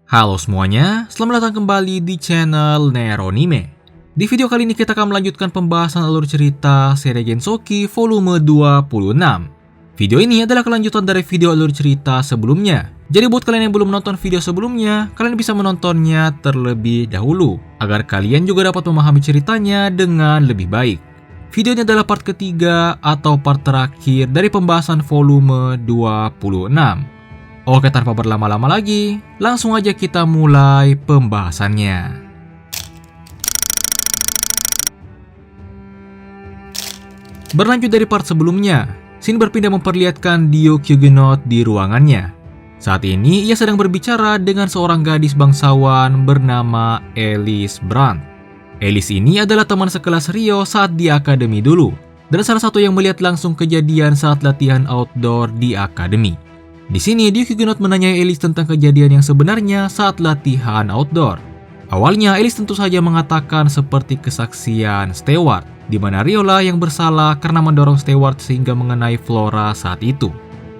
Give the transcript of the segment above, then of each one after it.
Halo semuanya, selamat datang kembali di channel Neronime. Di video kali ini kita akan melanjutkan pembahasan alur cerita seri Gensoki volume 26. Video ini adalah kelanjutan dari video alur cerita sebelumnya. Jadi buat kalian yang belum menonton video sebelumnya, kalian bisa menontonnya terlebih dahulu, agar kalian juga dapat memahami ceritanya dengan lebih baik. Video ini adalah part ketiga atau part terakhir dari pembahasan volume 26. Oke, tanpa berlama-lama lagi, langsung aja kita mulai pembahasannya. Berlanjut dari part sebelumnya, Shin berpindah memperlihatkan Dio Kyugenot di ruangannya. Saat ini, ia sedang berbicara dengan seorang gadis bangsawan bernama Elise Brandt. Elise ini adalah teman sekelas Ryo saat di akademi dulu, dan salah satu yang melihat langsung kejadian saat latihan outdoor di akademi. Di sini, Dio Kyugenot menanyai Elise tentang kejadian yang sebenarnya saat latihan outdoor. Awalnya, Elise tentu saja mengatakan seperti kesaksian Stewart, di mana Ryola yang bersalah karena mendorong Stewart sehingga mengenai Flora saat itu.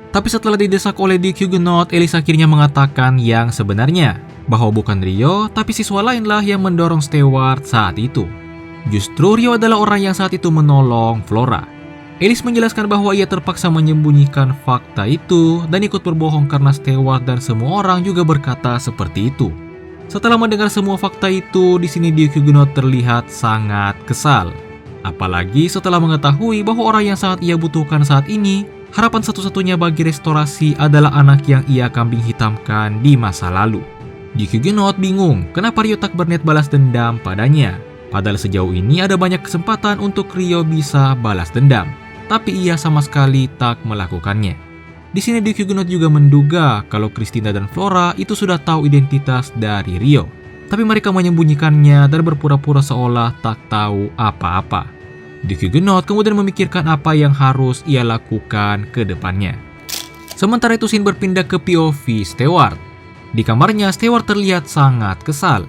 Tapi setelah didesak oleh Dio Kyugenot, Elise akhirnya mengatakan yang sebenarnya, bahwa bukan Ryo, tapi siswa lainlah yang mendorong Stewart saat itu. Justru Ryo adalah orang yang saat itu menolong Flora. Elise menjelaskan bahwa ia terpaksa menyembunyikan fakta itu dan ikut berbohong karena Stewart dan semua orang juga berkata seperti itu. Setelah mendengar semua fakta itu, di sini Dio Kyugenot terlihat sangat kesal. Apalagi setelah mengetahui bahwa orang yang sangat ia butuhkan saat ini, harapan satu-satunya bagi restorasi adalah anak yang ia kambing hitamkan di masa lalu. Dio Kyugenot bingung kenapa Ryo tak berniat balas dendam padanya. Padahal sejauh ini ada banyak kesempatan untuk Ryo bisa balas dendam, tapi ia sama sekali tak melakukannya. Di sini Dio Kyugenot juga menduga kalau Christina dan Flora itu sudah tahu identitas dari Ryo, tapi mereka menyembunyikannya dan berpura-pura seolah tak tahu apa-apa. Dio Kyugenot kemudian memikirkan apa yang harus ia lakukan ke depannya. Sementara itu Shin berpindah ke POV Stewart. Di kamarnya, Stewart terlihat sangat kesal.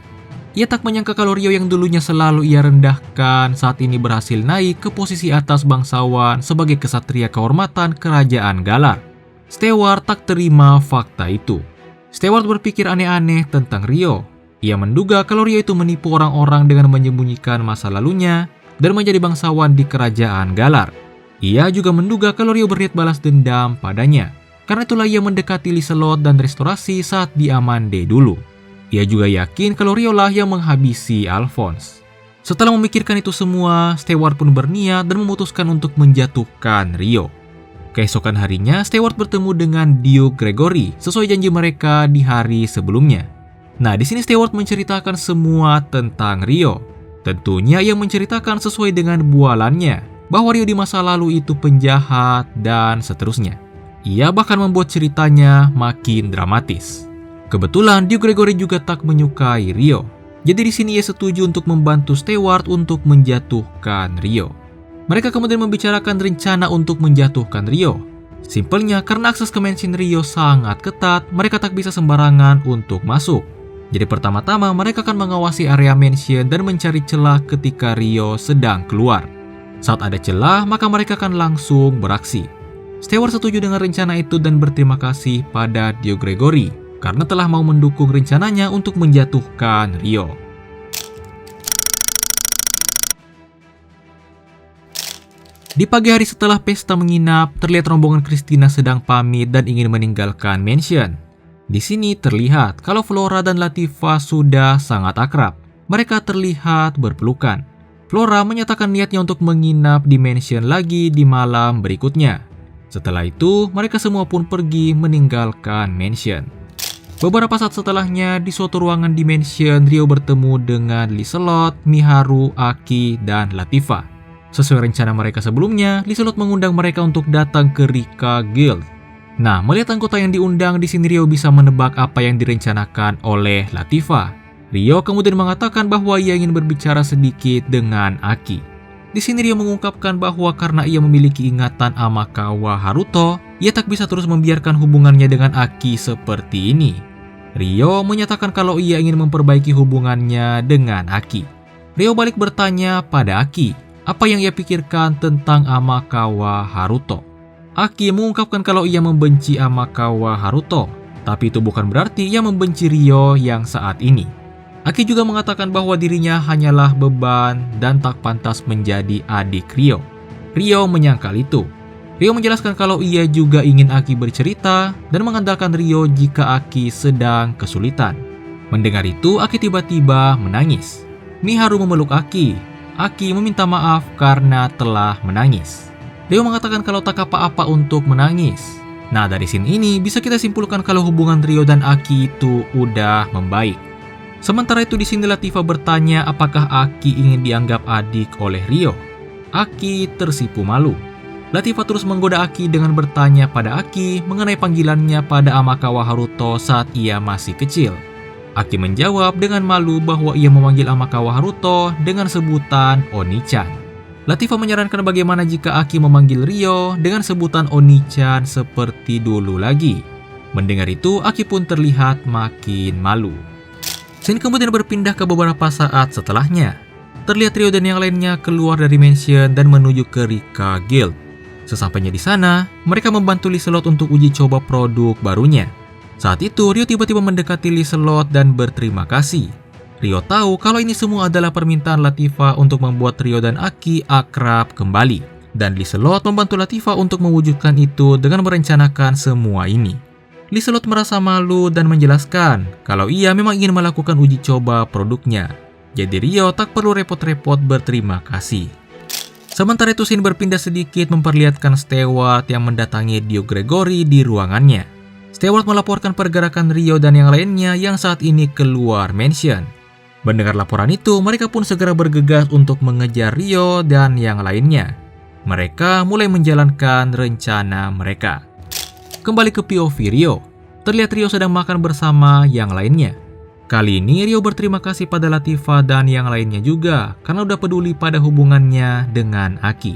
Ia tak menyangka kalau Ryo yang dulunya selalu ia rendahkan saat ini berhasil naik ke posisi atas bangsawan sebagai kesatria kehormatan kerajaan Galar. Stewart tak terima fakta itu. Stewart berpikir aneh-aneh tentang Ryo. Ia menduga kalau Ryo itu menipu orang-orang dengan menyembunyikan masa lalunya dan menjadi bangsawan di kerajaan Galar. Ia juga menduga kalau Ryo berniat balas dendam padanya. Karena itulah ia mendekati Liselot dan restorasi saat di Amande dulu. Ia juga yakin kalau Ryo lah yang menghabisi Alphonse. Setelah memikirkan itu semua, Stewart pun berniat dan memutuskan untuk menjatuhkan Ryo. Keesokan harinya, Stewart bertemu dengan Duke Gregory sesuai janji mereka di hari sebelumnya. Nah, di sini Stewart menceritakan semua tentang Ryo. Tentunya ia menceritakan sesuai dengan bualannya, bahwa Ryo di masa lalu itu penjahat dan seterusnya. Ia bahkan membuat ceritanya makin dramatis. Kebetulan Duke Gregory juga tak menyukai Ryo. Jadi di sini ia setuju untuk membantu Stewart untuk menjatuhkan Ryo. Mereka kemudian membicarakan rencana untuk menjatuhkan Ryo. Simpelnya karena akses ke mansion Ryo sangat ketat, mereka tak bisa sembarangan untuk masuk. Jadi pertama-tama mereka akan mengawasi area mansion dan mencari celah ketika Ryo sedang keluar. Saat ada celah, maka mereka akan langsung beraksi. Stewart setuju dengan rencana itu dan berterima kasih pada Duke Gregory karena telah mau mendukung rencananya untuk menjatuhkan Ryo. Di pagi hari setelah pesta menginap, terlihat rombongan Christina sedang pamit dan ingin meninggalkan mansion. Di sini terlihat kalau Flora dan Latifah sudah sangat akrab. Mereka terlihat berpelukan. Flora menyatakan niatnya untuk menginap di mansion lagi di malam berikutnya. Setelah itu, mereka semua pun pergi meninggalkan mansion. Beberapa saat setelahnya, di suatu ruangan di mansion, Ryo bertemu dengan Liselot, Miharu, Aki, dan Latifah. Sesuai rencana mereka sebelumnya, Liselot mengundang mereka untuk datang ke Rika Guild. Nah, melihat anggota yang diundang, di sini Ryo bisa menebak apa yang direncanakan oleh Latifah. Ryo kemudian mengatakan bahwa ia ingin berbicara sedikit dengan Aki. Di sini Ryo mengungkapkan bahwa karena ia memiliki ingatan Amakawa Haruto, ia tak bisa terus membiarkan hubungannya dengan Aki seperti ini. Ryo menyatakan kalau ia ingin memperbaiki hubungannya dengan Aki. Ryo balik bertanya pada Aki, apa yang ia pikirkan tentang Amakawa Haruto. Aki mengungkapkan kalau ia membenci Amakawa Haruto. Tapi itu bukan berarti ia membenci Ryo yang saat ini. Aki juga mengatakan bahwa dirinya hanyalah beban dan tak pantas menjadi adik Ryo. Ryo menyangkal itu. Ryo menjelaskan kalau ia juga ingin Aki bercerita dan mengandalkan Ryo jika Aki sedang kesulitan. Mendengar itu, Aki tiba-tiba menangis. Miharu memeluk Aki. Aki meminta maaf karena telah menangis. Ryo mengatakan kalau tak apa-apa untuk menangis. Nah, dari scene ini bisa kita simpulkan kalau hubungan Ryo dan Aki itu udah membaik. Sementara itu di sini Latifah bertanya apakah Aki ingin dianggap adik oleh Ryo. Aki tersipu malu. Latifah terus menggoda Aki dengan bertanya pada Aki mengenai panggilannya pada Amakawa Haruto saat ia masih kecil. Aki menjawab dengan malu bahwa ia memanggil Amakawa Haruto dengan sebutan Oni-chan. Latifah menyarankan bagaimana jika Aki memanggil Ryo dengan sebutan Oni-chan seperti dulu lagi. Mendengar itu, Aki pun terlihat makin malu. Scene kemudian berpindah ke beberapa saat setelahnya. Terlihat Ryo dan yang lainnya keluar dari mansion dan menuju ke Rika Guild. Sesampainya di sana, mereka membantu Liselot untuk uji coba produk barunya. Saat itu, Ryo tiba-tiba mendekati Liselot dan berterima kasih. Ryo tahu kalau ini semua adalah permintaan Latifah untuk membuat Ryo dan Aki akrab kembali. Dan Liselot membantu Latifah untuk mewujudkan itu dengan merencanakan semua ini. Liselot merasa malu dan menjelaskan kalau ia memang ingin melakukan uji coba produknya. Jadi Ryo tak perlu repot-repot berterima kasih. Sementara itu scene berpindah sedikit memperlihatkan Stewart yang mendatangi Dio Gregory di ruangannya. Stewart melaporkan pergerakan Ryo dan yang lainnya yang saat ini keluar mansion. Mendengar laporan itu, mereka pun segera bergegas untuk mengejar Ryo dan yang lainnya. Mereka mulai menjalankan rencana mereka. Kembali ke POV Ryo. Terlihat Ryo sedang makan bersama yang lainnya. Kali ini Ryo berterima kasih pada Latifah dan yang lainnya juga karena udah peduli pada hubungannya dengan Aki.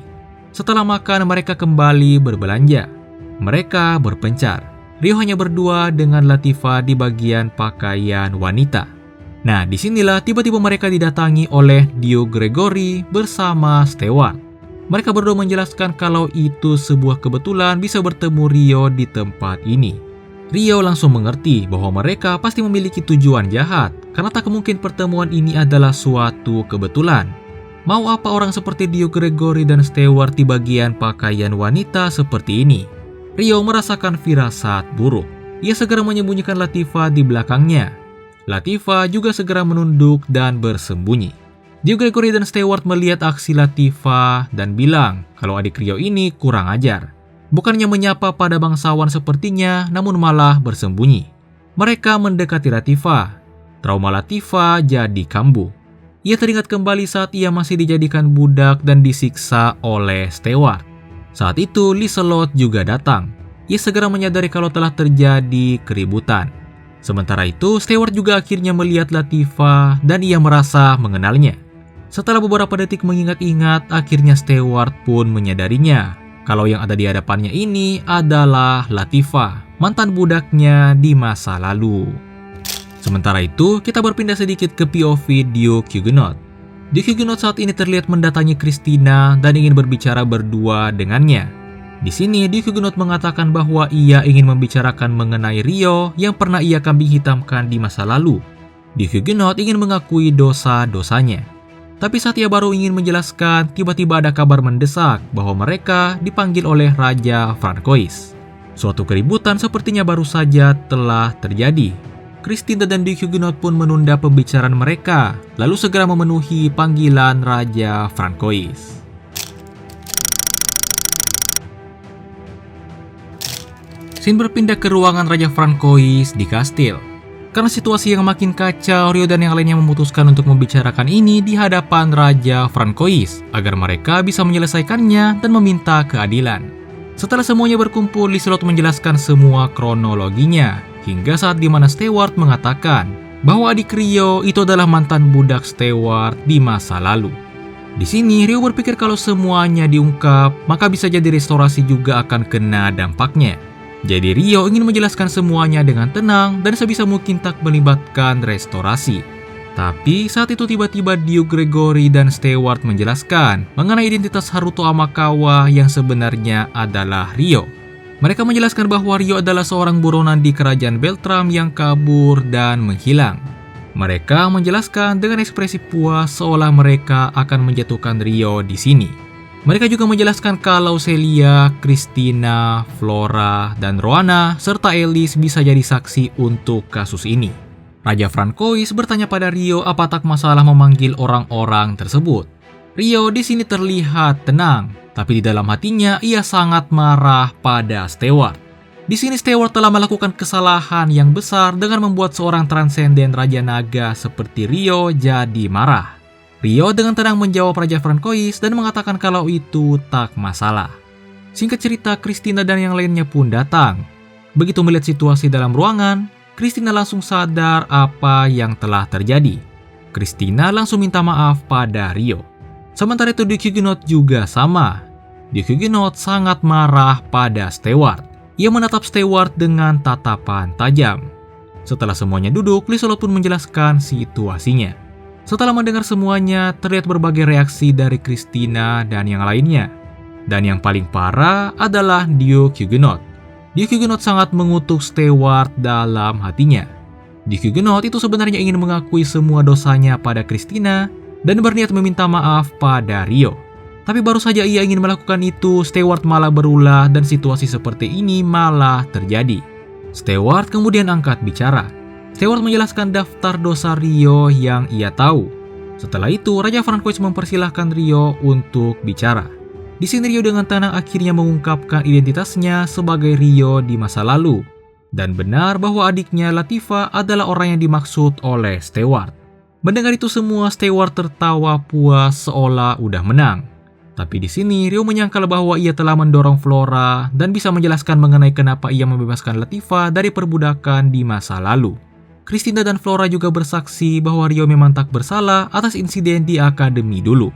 Setelah makan, mereka kembali berbelanja. Mereka berpencar. Ryo hanya berdua dengan Latifah di bagian pakaian wanita. Nah, disinilah tiba-tiba mereka didatangi oleh Dio Gregory bersama Stewart. Mereka berdua menjelaskan kalau itu sebuah kebetulan bisa bertemu Ryo di tempat ini. Ryo langsung mengerti bahwa mereka pasti memiliki tujuan jahat karena tak mungkin pertemuan ini adalah suatu kebetulan. Mau apa orang seperti Dio Gregory dan Stewart di bagian pakaian wanita seperti ini? Ryo merasakan firasat buruk. Ia segera menyembunyikan Latifah di belakangnya. Latifah juga segera menunduk dan bersembunyi. Dio Gregory dan Stewart melihat aksi Latifah dan bilang kalau adik Ryo ini kurang ajar. Bukannya menyapa pada bangsawan sepertinya, namun malah bersembunyi. Mereka mendekati Latifah. Trauma Latifah jadi kambuh. Ia teringat kembali saat ia masih dijadikan budak dan disiksa oleh Stewart. Saat itu Liselot juga datang. Ia segera menyadari kalau telah terjadi keributan. Sementara itu Stewart juga akhirnya melihat Latifah dan ia merasa mengenalnya. Setelah beberapa detik mengingat-ingat, akhirnya Stewart pun menyadarinya kalau yang ada di hadapannya ini adalah Latifah, mantan budaknya di masa lalu. Sementara itu, kita berpindah sedikit ke POV Dio Huguenot. Dio Huguenot saat ini terlihat mendatangi Christina dan ingin berbicara berdua dengannya. Di sini, Dio Huguenot mengatakan bahwa ia ingin membicarakan mengenai Ryo yang pernah ia kambing hitamkan di masa lalu. Dio Huguenot ingin mengakui dosa-dosanya. Tapi saat ia baru ingin menjelaskan, tiba-tiba ada kabar mendesak bahwa mereka dipanggil oleh Raja Francois. Suatu keributan sepertinya baru saja telah terjadi. Christina dan Dio Huguenot pun menunda pembicaraan mereka, lalu segera memenuhi panggilan Raja Francois. Scene berpindah ke ruangan Raja Francois di kastil. Karena situasi yang makin kacau, Ryo dan yang lainnya memutuskan untuk membicarakan ini di hadapan Raja Francois agar mereka bisa menyelesaikannya dan meminta keadilan. Setelah semuanya berkumpul, Liselot menjelaskan semua kronologinya hingga saat dimana Stewart mengatakan bahwa adik Ryo itu adalah mantan budak Stewart di masa lalu. Di sini Ryo berpikir kalau semuanya diungkap, maka bisa jadi restorasi juga akan kena dampaknya. Jadi Ryo ingin menjelaskan semuanya dengan tenang dan sebisa mungkin tak melibatkan restorasi. Tapi saat itu tiba-tiba Dio Gregory dan Stewart menjelaskan mengenai identitas Haruto Amakawa yang sebenarnya adalah Ryo. Mereka menjelaskan bahwa Rio adalah seorang buronan di kerajaan Beltram yang kabur dan menghilang. Mereka menjelaskan dengan ekspresi puas seolah mereka akan menjatuhkan Rio di sini. Mereka juga menjelaskan kalau Celia, Christina, Flora, dan Roanna, serta Alice bisa jadi saksi untuk kasus ini. Raja Francois bertanya pada Rio apa tak masalah memanggil orang-orang tersebut. Rio di sini terlihat tenang, tapi di dalam hatinya ia sangat marah pada Stewart. Di sini Stewart telah melakukan kesalahan yang besar dengan membuat seorang transenden Raja Naga seperti Rio jadi marah. Rio dengan tenang menjawab Raja Francois dan mengatakan kalau itu tak masalah. Singkat cerita, Christina dan yang lainnya pun datang. Begitu melihat situasi dalam ruangan, Christina langsung sadar apa yang telah terjadi. Christina langsung minta maaf pada Rio. Sementara itu Duke Huguenot juga sama. Duke Huguenot sangat marah pada Stewart. Ia menatap Stewart dengan tatapan tajam. Setelah semuanya duduk, Liselot pun menjelaskan situasinya. Setelah mendengar semuanya, terlihat berbagai reaksi dari Christina dan yang lainnya. Dan yang paling parah adalah Duke Huguenot. Duke Huguenot sangat mengutuk Stewart dalam hatinya. Duke Huguenot itu sebenarnya ingin mengakui semua dosanya pada Christina dan berniat meminta maaf pada Rio. Tapi baru saja ia ingin melakukan itu, Stewart malah berulah dan situasi seperti ini malah terjadi. Stewart kemudian angkat bicara. Stewart menjelaskan daftar dosa Rio yang ia tahu. Setelah itu, Raja Francois mempersilahkan Rio untuk bicara. Di sini Rio dengan tenang akhirnya mengungkapkan identitasnya sebagai Rio di masa lalu. Dan benar bahwa adiknya Latifah adalah orang yang dimaksud oleh Stewart. Mendengar itu semua, Stewart tertawa puas seolah udah menang. Tapi di sini Rio menyangkal bahwa ia telah mendorong Flora dan bisa menjelaskan mengenai kenapa ia membebaskan Latifah dari perbudakan di masa lalu. Christina dan Flora juga bersaksi bahwa Rio memang tak bersalah atas insiden di akademi dulu.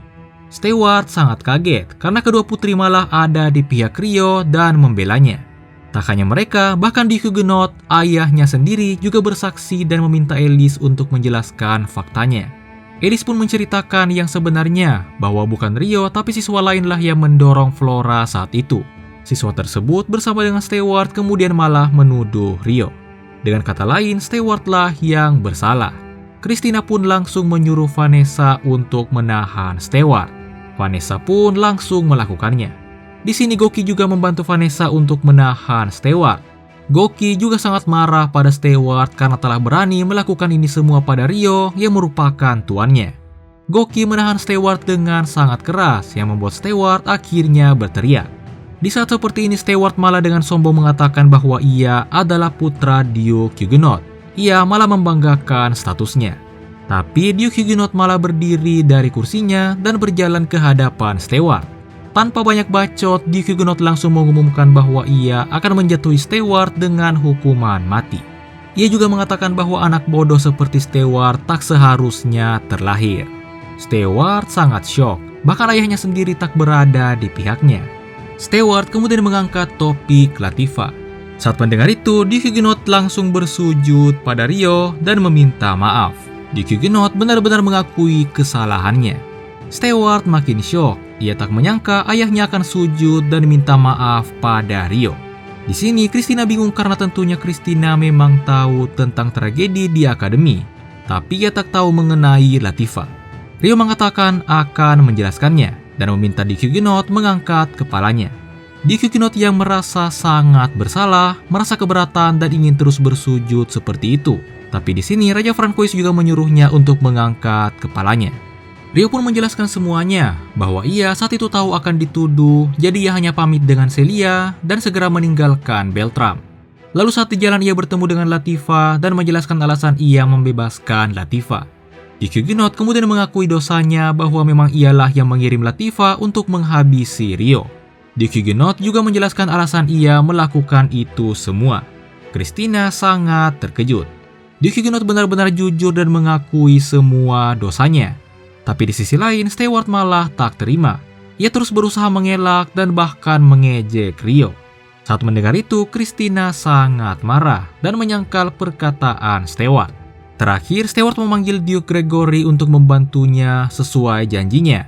Stewart sangat kaget karena kedua putri malah ada di pihak Rio dan membelanya. Tak hanya mereka, bahkan Duke Huguenot, ayahnya sendiri juga bersaksi dan meminta Alice untuk menjelaskan faktanya. Alice pun menceritakan yang sebenarnya bahwa bukan Rio tapi siswa lainlah yang mendorong Flora saat itu. Siswa tersebut bersama dengan Stewart kemudian malah menuduh Rio. Dengan kata lain, Stewart-lah yang bersalah. Christina pun langsung menyuruh Vanessa untuk menahan Stewart. Vanessa pun langsung melakukannya. Di sini Goki juga membantu Vanessa untuk menahan Stewart. Goki juga sangat marah pada Stewart karena telah berani melakukan ini semua pada Rio yang merupakan tuannya. Goki menahan Stewart dengan sangat keras yang membuat Stewart akhirnya berteriak. Di saat seperti ini Stewart malah dengan sombong mengatakan bahwa ia adalah putra Duke Huguenot. Ia malah membanggakan statusnya. Tapi Duke Huguenot malah berdiri dari kursinya dan berjalan ke hadapan Stewart. Tanpa banyak bacot, Duke Huguenot langsung mengumumkan bahwa ia akan menjatuhi Stewart dengan hukuman mati. Ia juga mengatakan bahwa anak bodoh seperti Stewart tak seharusnya terlahir. Stewart sangat syok, bahkan ayahnya sendiri tak berada di pihaknya. Stewart kemudian mengangkat topik Latifah. Saat mendengar itu, Duke Huguenot langsung bersujud pada Rio dan meminta maaf. Duke Huguenot benar-benar mengakui kesalahannya. Stewart makin syok. Ia tak menyangka ayahnya akan sujud dan minta maaf pada Rio. Di sini Christina bingung karena tentunya Christina memang tahu tentang tragedi di akademi, tapi ia tak tahu mengenai Latifah. Rio mengatakan akan menjelaskannya dan meminta Duke Huguenot mengangkat kepalanya. Duke Huguenot yang merasa sangat bersalah, merasa keberatan dan ingin terus bersujud seperti itu. Tapi di sini Raja Francois juga menyuruhnya untuk mengangkat kepalanya. Rio pun menjelaskan semuanya, bahwa ia saat itu tahu akan dituduh, jadi ia hanya pamit dengan Celia dan segera meninggalkan Beltram. Lalu saat di jalan ia bertemu dengan Latifah dan menjelaskan alasan ia membebaskan Latifah. Duke Huguenot kemudian mengakui dosanya bahwa memang ialah yang mengirim Latifah untuk menghabisi Rio. Duke Huguenot juga menjelaskan alasan ia melakukan itu semua. Christina sangat terkejut. Duke Huguenot benar-benar jujur dan mengakui semua dosanya. Tapi di sisi lain, Stewart malah tak terima. Ia terus berusaha mengelak dan bahkan mengejek Rio. Saat mendengar itu, Christina sangat marah dan menyangkal perkataan Stewart. Terakhir, Stewart memanggil Duke Gregory untuk membantunya sesuai janjinya.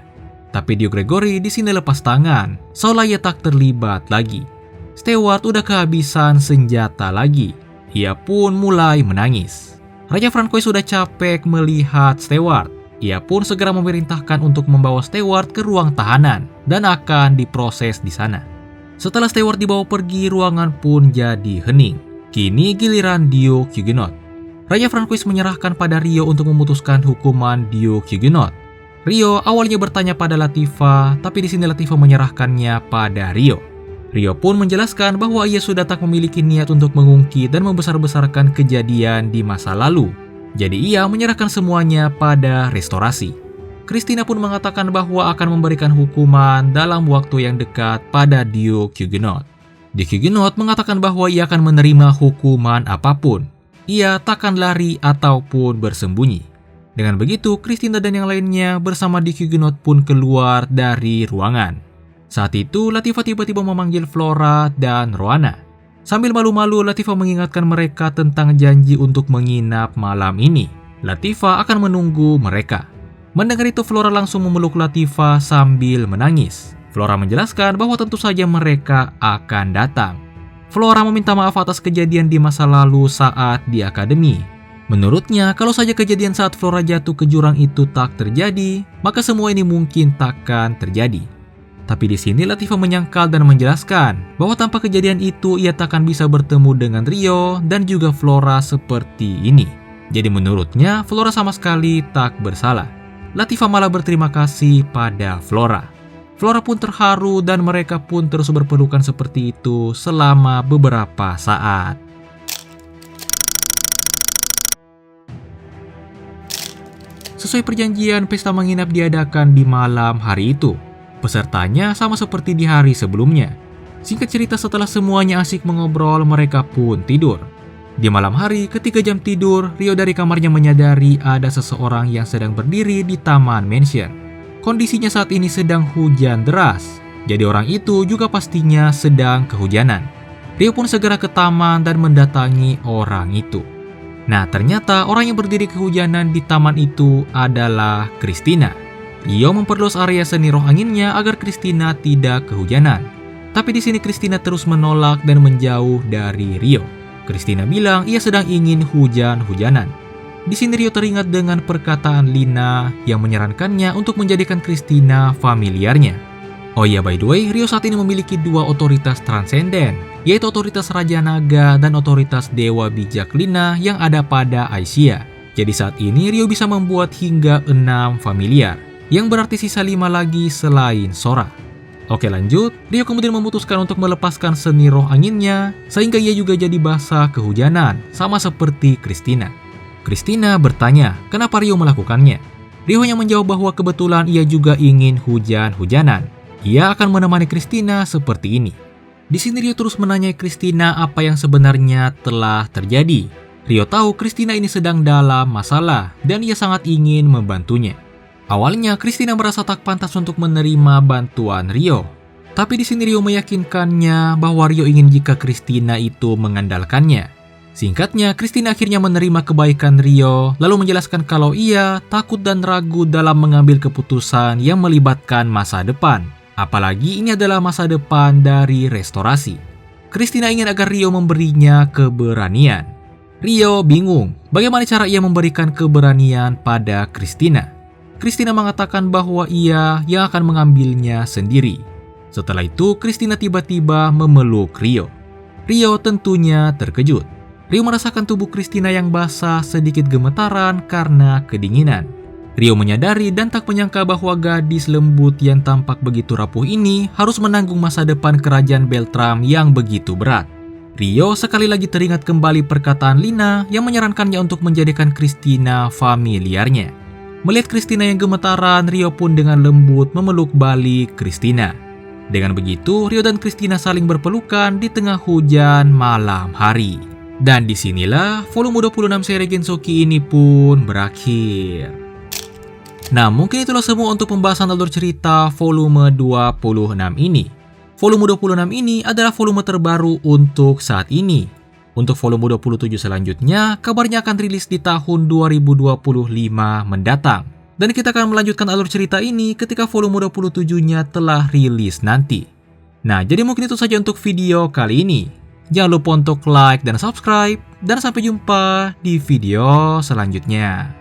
Tapi Duke Gregory di sini lepas tangan, seolah ia tak terlibat lagi. Stewart udah kehabisan senjata lagi. Ia pun mulai menangis. Raja Francois sudah capek melihat Stewart. Ia pun segera memerintahkan untuk membawa Stewart ke ruang tahanan dan akan diproses di sana. Setelah Stewart dibawa pergi, ruangan pun jadi hening. Kini giliran Duke Huguenot. Raja Francois menyerahkan pada Rio untuk memutuskan hukuman Duke Huguenot. Rio awalnya bertanya pada Latifah, tapi di sini Latifah menyerahkannya pada Rio. Rio pun menjelaskan bahwa ia sudah tak memiliki niat untuk mengungkit dan membesar-besarkan kejadian di masa lalu. Jadi ia menyerahkan semuanya pada restorasi. Christina pun mengatakan bahwa akan memberikan hukuman dalam waktu yang dekat pada Duke Huguenot. Duke Huguenot mengatakan bahwa ia akan menerima hukuman apapun. Ia takkan lari ataupun bersembunyi. Dengan begitu, Christina dan yang lainnya bersama Duke Huguenot pun keluar dari ruangan. Saat itu, Latifah tiba-tiba memanggil Flora dan Roanna. Sambil malu-malu, Latifah mengingatkan mereka tentang janji untuk menginap malam ini. Latifah akan menunggu mereka. Mendengar itu, Flora langsung memeluk Latifah sambil menangis. Flora menjelaskan bahwa tentu saja mereka akan datang. Flora meminta maaf atas kejadian di masa lalu saat di akademi. Menurutnya, kalau saja kejadian saat Flora jatuh ke jurang itu tak terjadi, maka semua ini mungkin takkan terjadi. Tapi di sini Latifah menyangkal dan menjelaskan bahwa tanpa kejadian itu ia takkan bisa bertemu dengan Rio dan juga Flora seperti ini. Jadi menurutnya Flora sama sekali tak bersalah. Latifah malah berterima kasih pada Flora. Flora pun terharu dan mereka pun terus berpelukan seperti itu selama beberapa saat. Sesuai perjanjian, pesta menginap diadakan di malam hari itu. Pesertanya sama seperti di hari sebelumnya. Singkat cerita, setelah semuanya asik mengobrol, mereka pun tidur. Di malam hari, ketika jam tidur, Rio dari kamarnya menyadari ada seseorang yang sedang berdiri di taman mansion. Kondisinya saat ini sedang hujan deras, jadi orang itu juga pastinya sedang kehujanan. Rio pun segera ke taman dan mendatangi orang itu. Nah, ternyata orang yang berdiri kehujanan di taman itu adalah Christina. Rio memperluas area seni roh anginnya agar Christina tidak kehujanan. Tapi di sini Christina terus menolak dan menjauh dari Rio. Christina bilang ia sedang ingin hujan-hujanan. Di sini Rio teringat dengan perkataan Lina yang menyarankannya untuk menjadikan Christina familiarnya. Oh iya, by the way, Rio saat ini memiliki dua otoritas transenden, yaitu otoritas Raja Naga dan otoritas Dewa Bijak Lina yang ada pada Aisia. Jadi saat ini Rio bisa membuat hingga 6 familiar, yang berarti sisa 5 lagi selain Sora. Oke, lanjut. Rio kemudian memutuskan untuk melepaskan seni roh anginnya, sehingga ia juga jadi basah kehujanan, sama seperti Christina. Christina bertanya, kenapa Rio melakukannya? Rio hanya menjawab bahwa kebetulan ia juga ingin hujan-hujanan. Ia akan menemani Christina seperti ini. Di sini Rio terus menanyai Christina apa yang sebenarnya telah terjadi. Rio tahu Christina ini sedang dalam masalah, dan ia sangat ingin membantunya. Awalnya, Christina merasa tak pantas untuk menerima bantuan Rio. Tapi di sini Rio meyakinkannya bahwa Rio ingin jika Christina itu mengandalkannya. Singkatnya, Christina akhirnya menerima kebaikan Rio, lalu menjelaskan kalau ia takut dan ragu dalam mengambil keputusan yang melibatkan masa depan. Apalagi ini adalah masa depan dari restorasi. Christina ingin agar Rio memberinya keberanian. Rio bingung bagaimana cara ia memberikan keberanian pada Christina. Christina mengatakan bahwa ia yang akan mengambilnya sendiri. Setelah itu, Christina tiba-tiba memeluk Rio. Rio tentunya terkejut. Rio merasakan tubuh Christina yang basah sedikit gemetaran karena kedinginan. Rio menyadari dan tak menyangka bahwa gadis lembut yang tampak begitu rapuh ini harus menanggung masa depan kerajaan Beltram yang begitu berat. Rio sekali lagi teringat kembali perkataan Lina yang menyarankannya untuk menjadikan Christina familiarnya. Melihat Christina yang gemetaran, Rio pun dengan lembut memeluk balik Christina. Dengan begitu, Rio dan Christina saling berpelukan di tengah hujan malam hari. Dan disinilah volume 26 seri Gensoki ini pun berakhir. Nah, mungkin itulah semua untuk pembahasan alur cerita volume 26 ini. Volume 26 ini adalah volume terbaru untuk saat ini. Untuk volume 27 selanjutnya, kabarnya akan rilis di tahun 2025 mendatang. Dan kita akan melanjutkan alur cerita ini ketika volume 27-nya telah rilis nanti. Nah, jadi mungkin itu saja untuk video kali ini. Jangan lupa untuk like dan subscribe, dan sampai jumpa di video selanjutnya.